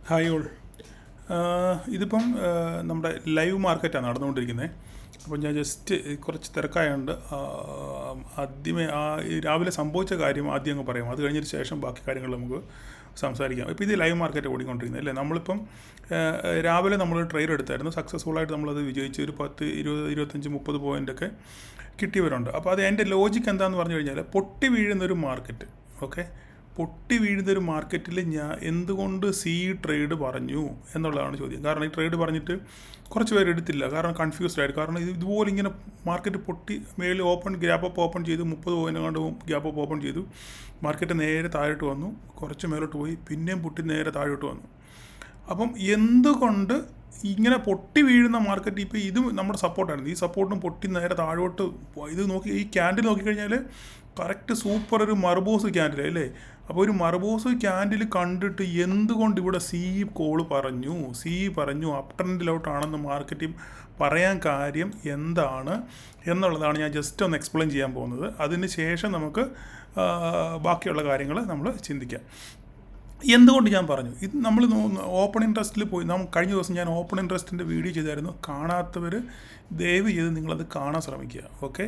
Hi all. ഇതിപ്പം നമ്മുടെ live മാർക്കറ്റാണ് നടന്നുകൊണ്ടിരിക്കുന്നത്. അപ്പോൾ ഞാൻ ജസ്റ്റ് കുറച്ച് തിരക്കായതുകൊണ്ട് ആദ്യമേ ഈ രാവിലെ സംഭവിച്ച കാര്യം ആദ്യം അങ്ങ് പറയാം. അത് കഴിഞ്ഞതിന് ശേഷം ബാക്കി കാര്യങ്ങൾ നമുക്ക് സംസാരിക്കാം. ഇപ്പോൾ ഇത് ലൈവ് മാർക്കറ്റ് ഓടിക്കൊണ്ടിരിക്കുന്നത് അല്ലേ. നമ്മളിപ്പം രാവിലെ നമ്മൾ ട്രേഡ് എടുത്തായിരുന്നു. സക്സസ്ഫുള്ളായിട്ട് നമ്മളത് വിജയിച്ച് ഒരു 10, 20, 25, 30 പോയിൻ്റൊക്കെ കിട്ടിയവരുണ്ട്. അപ്പോൾ അത് എൻ്റെ ലോജിക്ക് എന്താണെന്ന് പറഞ്ഞു കഴിഞ്ഞാൽ, പൊട്ടി വീഴുന്നൊരു മാർക്കറ്റ്, ഓക്കെ, പൊട്ടി വീഴുന്നൊരു മാർക്കറ്റിൽ ഞാൻ എന്തുകൊണ്ട് ട്രേഡ് പറഞ്ഞു എന്നുള്ളതാണ് ചോദ്യം. കാരണം ഈ ട്രേഡ് പറഞ്ഞിട്ട് കുറച്ച് പേര് എടുത്തില്ല, കാരണം കൺഫ്യൂസ്ഡ് ആയിട്ട്. കാരണം ഇതുപോലെ ഇങ്ങനെ മാർക്കറ്റ് പൊട്ടി മേളിൽ ഗ്യാപ്പ് അപ്പ് ഓപ്പൺ ചെയ്തു, 30 പോയിൻ്റ് കണ്ട് ഗ്യാപ്പ് അപ്പ് ഓപ്പൺ ചെയ്തു, മാർക്കറ്റ് നേരെ താഴോട്ട് വന്നു, കുറച്ച് മേലോട്ട് പോയി, പിന്നെയും പൊട്ടി നേരെ താഴോട്ട് വന്നു. അപ്പം എന്തുകൊണ്ട് ഇങ്ങനെ പൊട്ടി വീഴുന്ന മാർക്കറ്റ്, ഇപ്പോൾ ഇത് നമ്മുടെ സപ്പോർട്ടായിരുന്നു, ഈ സപ്പോർട്ടും പൊട്ടി നേരെ താഴോട്ട് ഇത് നോക്കി, ഈ ക്യാൻഡിൽ നോക്കിക്കഴിഞ്ഞാൽ കറക്റ്റ് സൂപ്പർ ഒരു മർബോസ് ക്യാൻഡിൽ അല്ലേ. അപ്പോൾ ഒരു മർബോസ് ക്യാൻഡിൽ കണ്ടിട്ട് എന്തുകൊണ്ട് ഇവിടെ പറഞ്ഞു അപ് ട്രെൻഡിലോട്ടാണെന്ന് മാർക്കറ്റിൽ പറയാൻ കാര്യം എന്താണ് എന്നുള്ളതാണ് ഞാൻ ജസ്റ്റ് ഒന്ന് എക്സ്പ്ലെയിൻ ചെയ്യാൻ പോകുന്നത്. അതിന് ശേഷം നമുക്ക് ബാക്കിയുള്ള കാര്യങ്ങൾ നമ്മൾ ചിന്തിക്കാം. എന്തുകൊണ്ട് ഞാൻ പറഞ്ഞു ഇത്. നമ്മൾ ഓപ്പൺ ഇൻട്രസ്റ്റിൽ പോയി, കഴിഞ്ഞ ദിവസം ഞാൻ ഓപ്പൺ ഇൻട്രസ്റ്റിൻ്റെ വീഡിയോ ചെയ്തായിരുന്നു. കാണാത്തവർ ദയവ് ചെയ്ത് നിങ്ങളത് കാണാൻ ശ്രമിക്കുക, ഓക്കെ.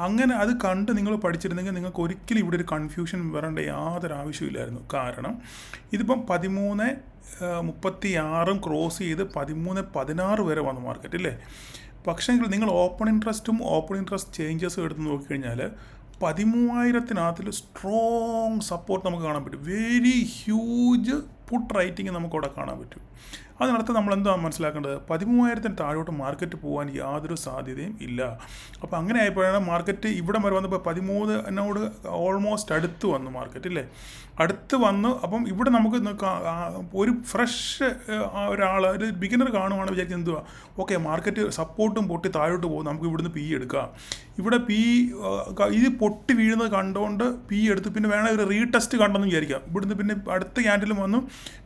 അങ്ങനെ അത് കണ്ട് നിങ്ങൾ പഠിച്ചിരുന്നെങ്കിൽ നിങ്ങൾക്ക് ഒരിക്കലും ഇവിടെ ഒരു കൺഫ്യൂഷൻ വരേണ്ട യാതൊരു ആവശ്യമില്ലായിരുന്നു. കാരണം ഇതിപ്പം 13:36 ക്രോസ് ചെയ്ത് 13:16 വരെ വന്നു മാർക്കറ്റ് അല്ലേ. പക്ഷേ നിങ്ങൾ ഓപ്പൺ ഇൻട്രസ്റ്റ് ചേഞ്ചസും എടുത്ത് നോക്കിക്കഴിഞ്ഞാൽ 13,000-നകത്തിൽ സ്ട്രോങ് സപ്പോർട്ട് നമുക്ക് കാണാൻ പറ്റും. വെരി ഹ്യൂജ് പുട്ട് റൈറ്റിംഗ് നമുക്കവിടെ കാണാൻ പറ്റും. അതിനർത്ഥം നമ്മൾ എന്താ മനസ്സിലാക്കേണ്ടത്, 13,000-ന് താഴോട്ട് മാർക്കറ്റ് പോകാൻ യാതൊരു സാധ്യതയും ഇല്ല. അപ്പോൾ അങ്ങനെ ആയപ്പോഴാണ് മാർക്കറ്റ് ഇവിടെ വരെ വന്നപ്പോൾ 13-നോട് ഓൾമോസ്റ്റ് അടുത്ത് വന്നു മാർക്കറ്റ് അല്ലേ, അടുത്ത് വന്നു. അപ്പം ഇവിടെ നമുക്ക് ഒരു ഫ്രഷ് ഒരാൾ, ഒരു ബിഗിനർ കാണുവാണ് വിചാരിക്കുന്നത് എന്തുവാ, ഓക്കെ മാർക്കറ്റ് സപ്പോർട്ടും പൊട്ടി താഴോട്ട് പോകും, നമുക്ക് ഇവിടുന്ന് എടുക്കാം. ഇവിടെ ഇത് പൊട്ടി വീഴുന്നത് കണ്ടുകൊണ്ട് എടുത്ത് പിന്നെ വേണമെങ്കിൽ ഒരു റീടെസ്റ്റ് കണ്ടെന്ന് വിചാരിക്കാം. ഇവിടുന്ന് പിന്നെ അടുത്ത ക്യാൻഡിലും വന്നു,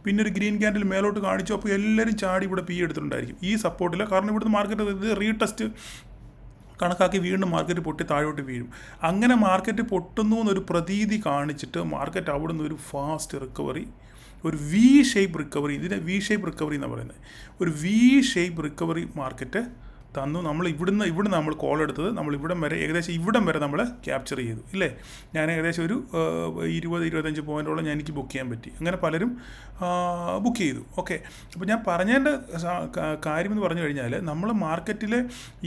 പിന്നെ ഒരു ഗ്രീൻ ക്യാൻഡിൽ മേലോട്ട് കാണിച്ചു. അപ്പോൾ എല്ലാവരും ചാടി ഇവിടെ എടുത്തിട്ടുണ്ടായിരിക്കും ഈ സപ്പോർട്ടിൽ. കാരണം ഇവിടുന്ന് മാർക്കറ്റ് ഇത് റീടെസ്റ്റ് കണക്കാക്കി വീണ്ടും മാർക്കറ്റ് പൊട്ടി താഴോട്ട് വീഴും. അങ്ങനെ മാർക്കറ്റ് പൊട്ടുന്നു എന്നൊരു പ്രതീതി കാണിച്ചിട്ട് മാർക്കറ്റ് അവിടെ നിന്ന് ഒരു ഫാസ്റ്റ് റിക്കവറി, ഒരു വി ഷേപ്പ് റിക്കവറി, ഇതിനെ വി ഷേപ്പ് റിക്കവറി എന്നാണ് പറയുന്നത്, ഒരു വി ഷേപ്പ് റിക്കവറി മാർക്കറ്റ് തന്നു. നമ്മൾ ഇവിടുന്ന് നമ്മൾ കോൾ എടുത്തത്, നമ്മൾ ഏകദേശം ഇവിടം വരെ നമ്മൾ ക്യാപ്ചർ ചെയ്തു ഇല്ലേ. ഞാൻ ഏകദേശം ഒരു 20-25 പോയിൻറ്റോളം എനിക്ക് ബുക്ക് ചെയ്യാൻ പറ്റി. അങ്ങനെ പലരും ബുക്ക് ചെയ്തു, ഓക്കെ. അപ്പോൾ ഞാൻ പറഞ്ഞതിൻ്റെ കാര്യമെന്ന് പറഞ്ഞു കഴിഞ്ഞാൽ, നമ്മൾ മാർക്കറ്റിൽ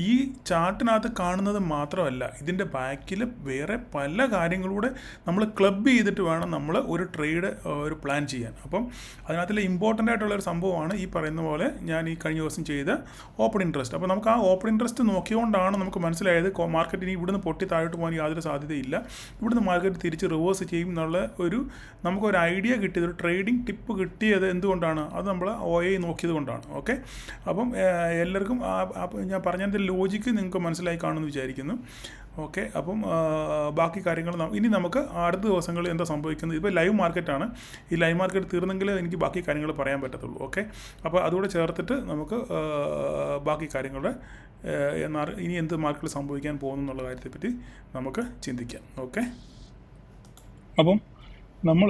ഈ ചാർട്ടിനകത്ത് കാണുന്നത് മാത്രമല്ല, ഇതിൻ്റെ ബാക്കിൽ വേറെ പല കാര്യങ്ങളൂടെ നമ്മൾ ക്ലബ് ചെയ്തിട്ട് വേണം നമ്മൾ ഒരു ട്രേഡ് ഒരു പ്ലാൻ ചെയ്യാൻ. അപ്പം അതിനകത്തിൽ ഇമ്പോർട്ടൻ്റ് ആയിട്ടുള്ളൊരു സംഭവമാണ് ഈ പറയുന്ന പോലെ ഞാൻ ഈ കഴിഞ്ഞ ദിവസം ചെയ്ത ഓപ്പൺ ഇൻട്രസ്റ്റ്. അപ്പോൾ നമുക്ക് ആ ഓപ്പൺ ഇൻട്രസ്റ്റ് നോക്കിക്കൊണ്ടാണ് നമുക്ക് മനസ്സിലായത് മാർക്കറ്റിന് ഇവിടുന്ന് പൊട്ടി താഴോട്ട് പോകാൻ യാതൊരു സാധ്യതയില്ല, ഇവിടുന്ന് മാർക്കറ്റ് തിരിച്ച് റിവേഴ്സ് ചെയ്യും എന്നുള്ള നമുക്കൊരു ഐഡിയ കിട്ടിയത്, ഒരു ട്രേഡിംഗ് ടിപ്പ് കിട്ടിയത് എന്തുകൊണ്ടാണ്, അത് നമ്മൾ OA നോക്കിയത് കൊണ്ടാണ്, ഓക്കെ. അപ്പം എല്ലാവർക്കും ഞാൻ പറഞ്ഞതിൻ്റെ ലോജിക്ക് നിങ്ങൾക്ക് മനസ്സിലായി കാണുമെന്ന് വിചാരിക്കുന്നു, ഓക്കെ. അപ്പം ബാക്കി കാര്യങ്ങൾ ഇനി നമുക്ക് അടുത്ത ദിവസങ്ങളിൽ എന്താ സംഭവിക്കുന്നത്. ഇപ്പോൾ ലൈവ് മാർക്കറ്റാണ്, ഈ ലൈവ് മാർക്കറ്റ് തീർന്നെങ്കിൽ എനിക്ക് ബാക്കി കാര്യങ്ങൾ പറയാൻ പറ്റത്തുള്ളൂ, ഓക്കെ. അപ്പോൾ അതുകൂടെ ചേർത്തിട്ട് നമുക്ക് ബാക്കി കാര്യങ്ങളുടെ ഇനി എന്ത് മാർക്കറ്റിൽ സംഭവിക്കാൻ പോകുന്നു എന്നുള്ള കാര്യത്തെപ്പറ്റി നമുക്ക് ചിന്തിക്കാം, ഓക്കെ. അപ്പം നമ്മൾ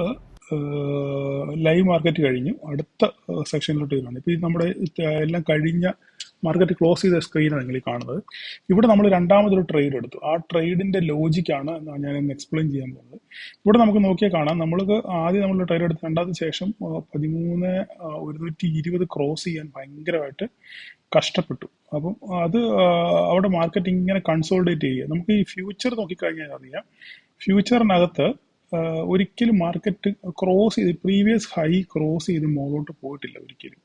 ലൈവ് മാർക്കറ്റ് കഴിഞ്ഞു, അടുത്ത സെക്ഷനിലോട്ട് വരുന്നുണ്ട്. ഇപ്പോൾ ഈ നമ്മുടെ എല്ലാം കഴിഞ്ഞ മാർക്കറ്റ് ക്ലോസ് ചെയ്ത സ്ക്രീനാണ് നിങ്ങൾ ഈ കാണുന്നത്. ഇവിടെ നമ്മൾ രണ്ടാമതൊരു ട്രേഡ് എടുത്തു. ആ ട്രേഡിൻ്റെ ലോജിക്കാണ് ഞാനിന്ന് എക്സ്പ്ലെയിൻ ചെയ്യാൻ പോകുന്നത്. ഇവിടെ നമുക്ക് നോക്കിയാൽ കാണാം, നമ്മൾക്ക് ആദ്യം നമ്മൾ ട്രേഡ് എടുത്ത് രണ്ടാമത്തെ ശേഷം 13,120 ക്രോസ് ചെയ്യാൻ ഭയങ്കരമായിട്ട് കഷ്ടപ്പെട്ടു. അപ്പം അത് അവിടെ മാർക്കറ്റ് ഇങ്ങനെ കൺസോൾഡേറ്റ് ചെയ്യുക. നമുക്ക് ഈ ഫ്യൂച്ചർ നോക്കിക്കഴിഞ്ഞാൽ അറിയാം, ഫ്യൂച്ചറിനകത്ത് ഒരിക്കലും മാർക്കറ്റ് ക്രോസ് ചെയ്ത് പ്രീവിയസ് ഹൈ ക്രോസ് ചെയ്ത് മുകളിലോട്ട് പോയിട്ടില്ല ഒരിക്കലും.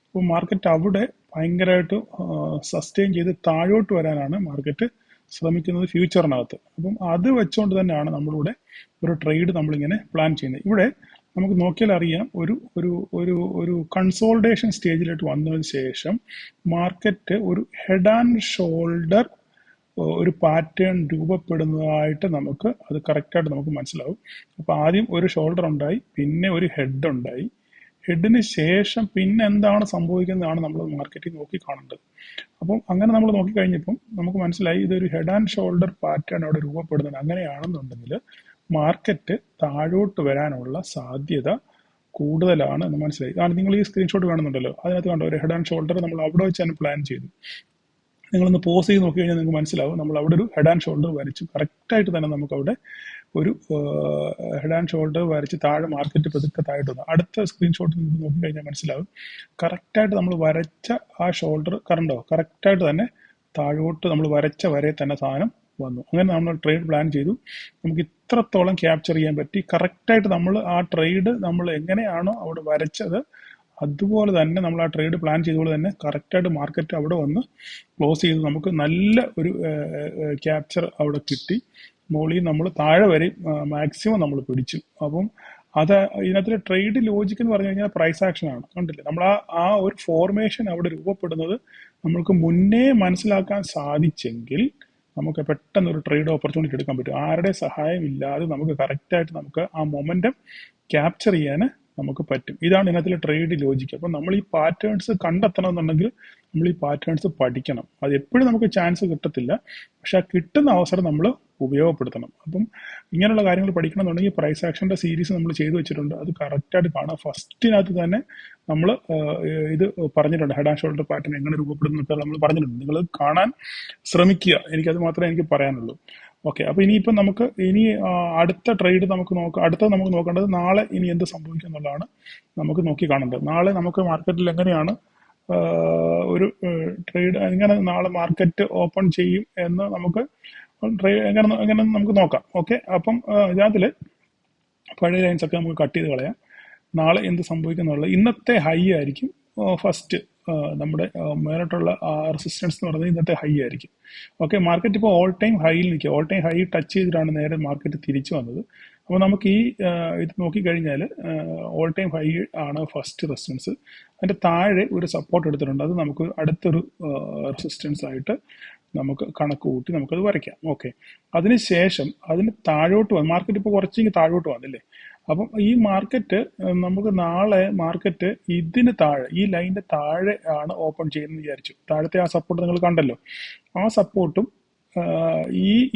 അപ്പോൾ മാർക്കറ്റ് അവിടെ ഭയങ്കരമായിട്ട് സസ്റ്റെയിൻ ചെയ്ത് താഴോട്ട് വരാനാണ് മാർക്കറ്റ് ശ്രമിക്കുന്നത് ഫ്യൂച്ചറിനകത്ത്. അപ്പം അത് വെച്ചുകൊണ്ട് തന്നെയാണ് നമ്മളിവിടെ ഒരു ട്രേഡ് നമ്മളിങ്ങനെ പ്ലാൻ ചെയ്യുന്നത്. ഇവിടെ നമുക്ക് നോക്കിയാൽ അറിയാം, ഒരു ഒരു ഒരു ഒരു കൺസോൾട്ടേഷൻ സ്റ്റേജിലോട്ട് വന്നതിന് ശേഷം മാർക്കറ്റ് ഒരു ഹെഡ് ആൻഡ് ഷോൾഡർ ഒരു പാറ്റേൺ രൂപപ്പെടുന്നതായിട്ട് നമുക്ക് അത് കറക്റ്റായിട്ട് നമുക്ക് മനസ്സിലാവും. അപ്പോൾ ആദ്യം ഒരു ഷോൾഡർ ഉണ്ടായി, പിന്നെ ഒരു ഹെഡ് ഉണ്ടായി, ഹെഡിന് ശേഷം പിന്നെ എന്താണ് സംഭവിക്കുന്നതാണ് നമ്മൾ മാർക്കറ്റിൽ നോക്കി കാണേണ്ടത്. അപ്പം അങ്ങനെ നമ്മൾ നോക്കിക്കഴിഞ്ഞപ്പം നമുക്ക് മനസ്സിലായി ഇതൊരു ഹെഡ് ആൻഡ് ഷോൾഡർ പാറ്റേൺ അവിടെ രൂപപ്പെടുന്നത്. അങ്ങനെയാണെന്നുണ്ടെങ്കിൽ മാർക്കറ്റ് താഴോട്ട് വരാനുള്ള സാധ്യത കൂടുതലാണ് എന്ന് മനസ്സിലായി. കാരണം നിങ്ങൾ ഈ സ്ക്രീൻഷോട്ട് കാണുന്നുണ്ടല്ലോ, അതിനകത്ത് കണ്ടോ ഒരു ഹെഡ് ആൻഡ് ഷോൾഡർ നമ്മൾ അവിടെ വെച്ചാണ് പ്ലാൻ ചെയ്തു. നിങ്ങളൊന്ന് പോസ് ചെയ്ത് നോക്കി കഴിഞ്ഞാൽ നിങ്ങൾക്ക് മനസ്സിലാവും നമ്മൾ അവിടെ ഒരു ഹെഡ് ആൻഡ് ഷോൾഡർ വരച്ചു. കറക്റ്റായിട്ട് തന്നെ നമുക്ക് അവിടെ ഒരു ഹെഡ് ആൻഡ് ഷോൾഡർ വരച്ച് താഴെ മാർക്കറ്റ് പതുക്കെ താഴോട്ട് വന്നു. അടുത്ത സ്ക്രീൻഷോട്ട് നിങ്ങൾക്ക് നോക്കിക്കഴിഞ്ഞാൽ മനസ്സിലാവും കറക്റ്റായിട്ട് നമ്മൾ വരച്ച ആ ഷോൾഡർ കണ്ടോ, കറക്റ്റായിട്ട് തന്നെ താഴോട്ട് നമ്മൾ വരച്ച വരെ തന്നെ സാധനം വന്നു. അങ്ങനെ നമ്മൾ ട്രേഡ് പ്ലാൻ ചെയ്തു. നമുക്ക് ഇത്രത്തോളം ക്യാപ്ചർ ചെയ്യാൻ പറ്റി. കറക്റ്റായിട്ട് നമ്മൾ ആ ട്രേഡ് നമ്മൾ എങ്ങനെയാണോ അവിടെ വരച്ചത് അതുപോലെ തന്നെ നമ്മൾ ആ ട്രേഡ് പ്ലാൻ ചെയ്തതുപോലെ തന്നെ കറക്റ്റായിട്ട് മാർക്കറ്റ് അവിടെ വന്ന് ക്ലോസ് ചെയ്ത് നമുക്ക് നല്ല ഒരു ക്യാപ്ചർ അവിടെ കിട്ടി. മോളിൽ നമ്മൾ താഴെ വരെ മാക്സിമം നമ്മൾ പിടിച്ചു. അപ്പം അത് ഇതിനകത്ത് ട്രേഡ് ലോജിക് എന്ന് പറഞ്ഞു കഴിഞ്ഞാൽ പ്രൈസ് ആക്ഷൻ ആണ്. കണ്ടില്ലേ, നമ്മൾ ആ ഒരു ഫോർമേഷൻ അവിടെ രൂപപ്പെടുന്നത് നമ്മൾക്ക് മുന്നേ മനസ്സിലാക്കാൻ സാധിച്ചെങ്കിൽ നമുക്ക് പെട്ടെന്ന് ഒരു ട്രേഡ് ഓപ്പർച്യൂണിറ്റി എടുക്കാൻ പറ്റും. ആരുടെ സഹായം ഇല്ലാതെ നമുക്ക് കറക്റ്റായിട്ട് നമുക്ക് ആ മൊമെന്റം ക്യാപ്ചർ ചെയ്യാൻ നമുക്ക് പറ്റും. ഇതാണ് ഇതിനകത്തിലെ ട്രേഡ് ലോജിക്ക്. അപ്പം നമ്മൾ ഈ പാറ്റേൺസ് കണ്ടെത്തണം എന്നുണ്ടെങ്കിൽ നമ്മൾ ഈ പാറ്റേൺസ് പഠിക്കണം. അത് എപ്പോഴും നമുക്ക് ചാൻസ് കിട്ടത്തില്ല, പക്ഷെ ആ കിട്ടുന്ന അവസരം നമ്മൾ ഉപയോഗപ്പെടുത്തണം. അപ്പം ഇങ്ങനെയുള്ള കാര്യങ്ങൾ പഠിക്കണം എന്നുണ്ടെങ്കിൽ പ്രൈസ് ആക്ഷൻ്റെ സീരീസ് നമ്മൾ ചെയ്തു വെച്ചിട്ടുണ്ട്. അത് കറക്റ്റായിട്ട് കാണാം. ഫസ്റ്റിനകത്ത് തന്നെ നമ്മൾ ഇത് പറഞ്ഞിട്ടുണ്ട്, ഹെഡ് ആൻഡ് ഷോൾഡർ പാറ്റേൺ എങ്ങനെ രൂപപ്പെടുന്നൊക്കെ നമ്മൾ പറഞ്ഞിട്ടുണ്ട്. നിങ്ങൾ കാണാൻ ശ്രമിക്കുക. എനിക്കത് മാത്രമേ എനിക്ക് പറയാനുള്ളൂ. ഓക്കെ, അപ്പോൾ ഇനിയിപ്പം നമുക്ക് അടുത്ത ട്രേഡ് നമുക്ക് നോക്കാം. അടുത്തത് നമുക്ക് നോക്കേണ്ടത് നാളെ ഇനി എന്ത് സംഭവിക്കും എന്നുള്ളതാണ് നമുക്ക് നോക്കി കാണേണ്ടത്. നാളെ നമുക്ക് മാർക്കറ്റിൽ എങ്ങനെയാണ് ഒരു ട്രേഡ്, എങ്ങനെ നാളെ മാർക്കറ്റ് ഓപ്പൺ ചെയ്യും എന്ന് നമുക്ക് എങ്ങനെ നമുക്ക് നോക്കാം. ഓക്കെ, അപ്പം ഇതിനകത്തിൽ പഴയ ലൈൻസ് ഒക്കെ നമുക്ക് കട്ട് ചെയ്ത് കളയാം. നാളെ എന്ത് സംഭവിക്കും എന്നുള്ളത് ഇന്നത്തെ ഹൈ ആയിരിക്കും ഫസ്റ്റ്. നമ്മുടെ മേലോട്ടുള്ള റെസിസ്റ്റൻസ് എന്ന് പറയുന്നത് ഇന്നത്തെ ഹൈ ആയിരിക്കും. ഓക്കെ, മാർക്കറ്റ് ഇപ്പോൾ ഓൾ ടൈം ഹൈയിൽ നിൽക്കുക. ഓൾ ടൈം ഹൈ ടച്ച് ചെയ്തിട്ടാണ് നേരെ മാർക്കറ്റ് തിരിച്ചു വന്നത്. അപ്പോൾ നമുക്ക് ഈ ഇത് നോക്കിക്കഴിഞ്ഞാൽ ഓൾ ടൈം ഹൈ ആണ് ഫസ്റ്റ് റെസിസ്റ്റൻസ്. അതിൻ്റെ താഴെ ഒരു സപ്പോർട്ട് എടുത്തിട്ടുണ്ട്. അത് നമുക്ക് അടുത്തൊരു റെസിസ്റ്റൻസ് ആയിട്ട് നമുക്ക് കണക്ക് കൂട്ടി നമുക്കത് വരയ്ക്കാം. ഓക്കെ, അതിനുശേഷം അതിന് താഴോട്ട് വന്നു. മാർക്കറ്റ് ഇപ്പോൾ കുറച്ചെങ്കിൽ താഴോട്ട് വന്നില്ലേ. അപ്പം ഈ മാർക്കറ്റ് നമുക്ക് നാളെ മാർക്കറ്റ് ഇതിന് താഴെ, ഈ ലൈനിന്റെ താഴെ ആണ് ഓപ്പൺ ചെയ്യുന്നത് വിചാരിച്ചു. താഴത്തെ ആ സപ്പോർട്ട് നിങ്ങൾ കണ്ടല്ലോ. ആ സപ്പോർട്ടും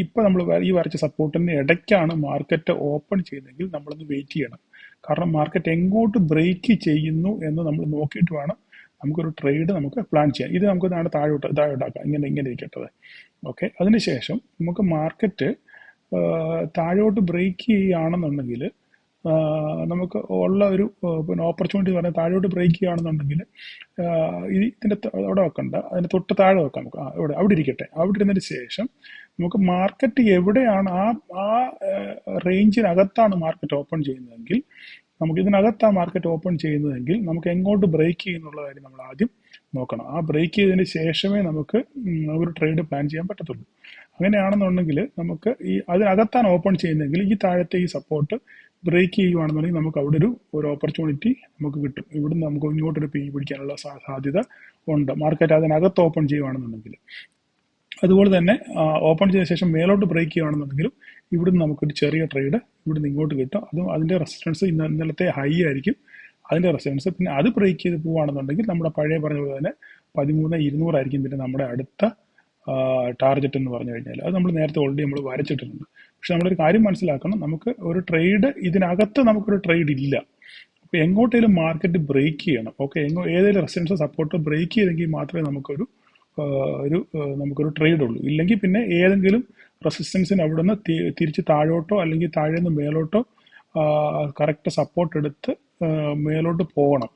ഇപ്പം നമ്മൾ ഈ വരച്ച സപ്പോർട്ടിന് ഇടയ്ക്കാണ് മാർക്കറ്റ് ഓപ്പൺ ചെയ്യുന്നതെങ്കിൽ നമ്മളൊന്ന് വെയിറ്റ് ചെയ്യണം. കാരണം മാർക്കറ്റ് എങ്ങോട്ട് ബ്രേക്ക് ചെയ്യുന്നു എന്ന് നമ്മൾ നോക്കിയിട്ട് വേണം നമുക്കൊരു ട്രേഡ് നമുക്ക് പ്ലാൻ ചെയ്യാം. ഇത് നമുക്ക് നാളെ താഴോട്ടാക്കാം. ഇങ്ങനെ ഇരിക്കട്ടത്. ഓക്കെ, അതിനുശേഷം നമുക്ക് മാർക്കറ്റ് താഴോട്ട് ബ്രേക്ക് ചെയ്യുകയാണെന്നുണ്ടെങ്കിൽ നമുക്ക് ഉള്ള ഒരു പിന്നെ ഓപ്പർച്യൂണിറ്റി പറഞ്ഞാൽ താഴോട്ട് ബ്രേക്ക് ചെയ്യുകയാണെന്നുണ്ടെങ്കിൽ ഇതിൻ്റെ അവിടെ വെക്കണ്ട, അതിന് തൊട്ട് താഴെ വെക്കാം. നമുക്ക് അവിടെ ഇരിക്കട്ടെ. അവിടെ ഇരുന്നതിന് ശേഷം നമുക്ക് മാർക്കറ്റ് എവിടെയാണ് ആ റേഞ്ചിനകത്താണ് മാർക്കറ്റ് ഓപ്പൺ ചെയ്യുന്നതെങ്കിൽ, നമുക്ക് ഇതിനകത്ത് ആ മാർക്കറ്റ് ഓപ്പൺ ചെയ്യുന്നതെങ്കിൽ നമുക്ക് എങ്ങോട്ട് ബ്രേക്ക് ചെയ്യുന്നുള്ള കാര്യം നമ്മൾ ആദ്യം നോക്കണം. ആ ബ്രേക്ക് ചെയ്തതിന് ശേഷമേ നമുക്ക് ഒരു ട്രേഡ് പ്ലാൻ ചെയ്യാൻ പറ്റത്തുള്ളൂ. അങ്ങനെയാണെന്നുണ്ടെങ്കിൽ നമുക്ക് അതിനകത്താണ് ഓപ്പൺ ചെയ്യുന്നതെങ്കിൽ ഈ താഴത്തെ ഈ സപ്പോർട്ട് ബ്രേക്ക് ചെയ്യുവാണെന്നുണ്ടെങ്കിൽ നമുക്ക് അവിടെ ഒരു ഓപ്പർച്യൂണിറ്റി നമുക്ക് കിട്ടും. ഇവിടുന്ന് നമുക്ക് ഇങ്ങോട്ടൊരു പി പിടിക്കാനുള്ള സാധ്യത ഉണ്ട്, മാർക്കറ്റ് അതിനകത്ത് ഓപ്പൺ ചെയ്യുവാണെന്നുണ്ടെങ്കിൽ. അതുപോലെ തന്നെ ഓപ്പൺ ചെയ്ത ശേഷം മേലോട്ട് ബ്രേക്ക് ചെയ്യുകയാണെന്നുണ്ടെങ്കിലും ഇവിടുന്ന് നമുക്കൊരു ചെറിയ ട്രേഡ് ഇവിടുന്ന് ഇങ്ങോട്ട് കിട്ടും. അതും അതിൻ്റെ റെസിസ്റ്റൻസ് ഇന്നലത്തെ ഹൈ ആയിരിക്കും അതിൻ്റെ റെസിസ്റ്റൻസ്. പിന്നെ അത് ബ്രേക്ക് ചെയ്ത് പോവുകയാണെന്നുണ്ടെങ്കിൽ നമ്മുടെ പഴയ പറഞ്ഞ പോലെ തന്നെ 13,200 ആയിരിക്കും പിന്നെ നമ്മുടെ അടുത്ത ടാർഗറ്റ് എന്ന് പറഞ്ഞു കഴിഞ്ഞാൽ. അത് നമ്മൾ നേരത്തെ ഓൾറെഡി നമ്മൾ വരച്ചിട്ടുണ്ട്. പക്ഷെ നമ്മളൊരു കാര്യം മനസ്സിലാക്കണം, നമുക്ക് ഒരു ട്രേഡ് ഇതിനകത്ത് നമുക്കൊരു ട്രേഡ് ഇല്ല. അപ്പോൾ എങ്ങോട്ടേലും മാർക്കറ്റ് ബ്രേക്ക് ചെയ്യണം. ഓക്കെ, ഏതെങ്കിലും റെസിസ്റ്റൻസ് സപ്പോർട്ട് ബ്രേക്ക് ചെയ്തെങ്കിൽ മാത്രമേ നമുക്കൊരു ട്രേഡ് ഉള്ളൂ. ഇല്ലെങ്കിൽ പിന്നെ ഏതെങ്കിലും റെസിസ്റ്റൻസിന് അവിടെ നിന്ന് തിരിച്ച് താഴോട്ടോ അല്ലെങ്കിൽ താഴെ നിന്ന് മേലോട്ടോ കറക്റ്റ് സപ്പോർട്ട് എടുത്ത് മേലോട്ട് പോകണം.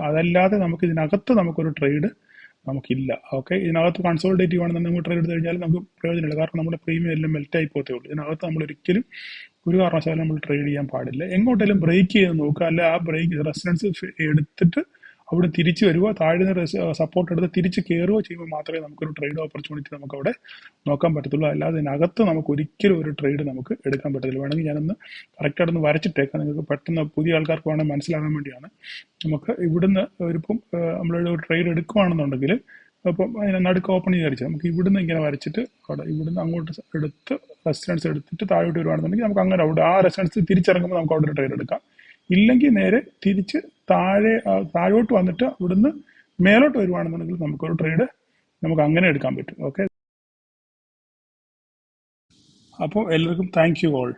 അതല്ലാതെ നമുക്കൊരു ട്രേഡ് നമുക്കില്ല. ഓക്കെ, ഇതിനകത്ത് കൺസോളിഡേറ്റ് ചെയ്യുവാണെന്നുണ്ടെങ്കിൽ നമുക്ക് ട്രേഡ് എടുത്ത് കഴിഞ്ഞാൽ നമുക്ക് പ്രയോജനമില്ല. കാരണം നമ്മുടെ പ്രീമിയം എല്ലാം മെൽറ്റായി പോകത്തേ ഉള്ളൂ. ഇതിനകത്ത് നമ്മൾ ഒരിക്കലും ഒരു കാരണവശാലും നമ്മൾ ട്രേഡ് ചെയ്യാൻ പാടില്ല. എങ്ങോട്ടെങ്കിലും ബ്രേക്ക് ചെയ്ത് നോക്കുക, അല്ല ആ ബ്രേക്ക് റെസിസ്റ്റൻസ് എടുത്തിട്ട് അവിടെ തിരിച്ച് വരിക, താഴെ സപ്പോർട്ട് എടുത്ത് തിരിച്ച് കയറുകയോ ചെയ്യുമ്പോൾ മാത്രമേ നമുക്കൊരു ട്രേഡ് ഓപ്പർച്യൂണിറ്റി നമുക്ക് അവിടെ നോക്കാൻ പറ്റത്തുള്ളൂ. അല്ലാതെ ഇതിനകത്ത് നമുക്ക് ഒരിക്കലും ഒരു ട്രേഡ് നമുക്ക് എടുക്കാൻ പറ്റത്തില്ല. വേണമെങ്കിൽ ഞാനൊന്ന് കറക്റ്റായിട്ടൊന്ന് വരച്ചിട്ടേക്കാം, നിങ്ങൾക്ക് പെട്ടെന്ന് പുതിയ ആൾക്കാർക്ക് വേണമെങ്കിൽ മനസ്സിലാകാൻ വേണ്ടിയാണ്. നമുക്ക് ഇവിടുന്ന് ഇപ്പം നമ്മളൊരു ട്രേഡ് എടുക്കുകയാണെന്നുണ്ടെങ്കിൽ അപ്പം അതിനെ നടുക്ക് ഓപ്പൺ ചെയ്ത് വരച്ചത് നമുക്ക് ഇവിടുന്ന് ഇങ്ങനെ വരച്ചിട്ട് അവിടെ ഇവിടുന്ന് അങ്ങോട്ട് എടുത്ത് റെസിസ്റ്റൻസ് എടുത്തിട്ട് താഴോട്ട് വരുവാണെന്നുണ്ടെങ്കിൽ നമുക്ക് അങ്ങനെ അവിടെ ആ റെസിസ്റ്റൻസ് തിരിച്ചിറങ്ങുമ്പോൾ നമുക്ക് അവിടെ ഒരു ട്രേഡ് എടുക്കാം. ഇല്ലെങ്കിൽ നേരെ തിരിച്ച് താഴോട്ട് വന്നിട്ട് ഇവിടുന്ന് മേലോട്ട് വരുവാണെന്നുണ്ടെങ്കിൽ നമുക്കൊരു ട്രേഡ് നമുക്ക് അങ്ങനെ എടുക്കാൻ പറ്റും. ഓക്കെ, അപ്പോൾ എല്ലാവർക്കും താങ്ക് യു ഓൾ.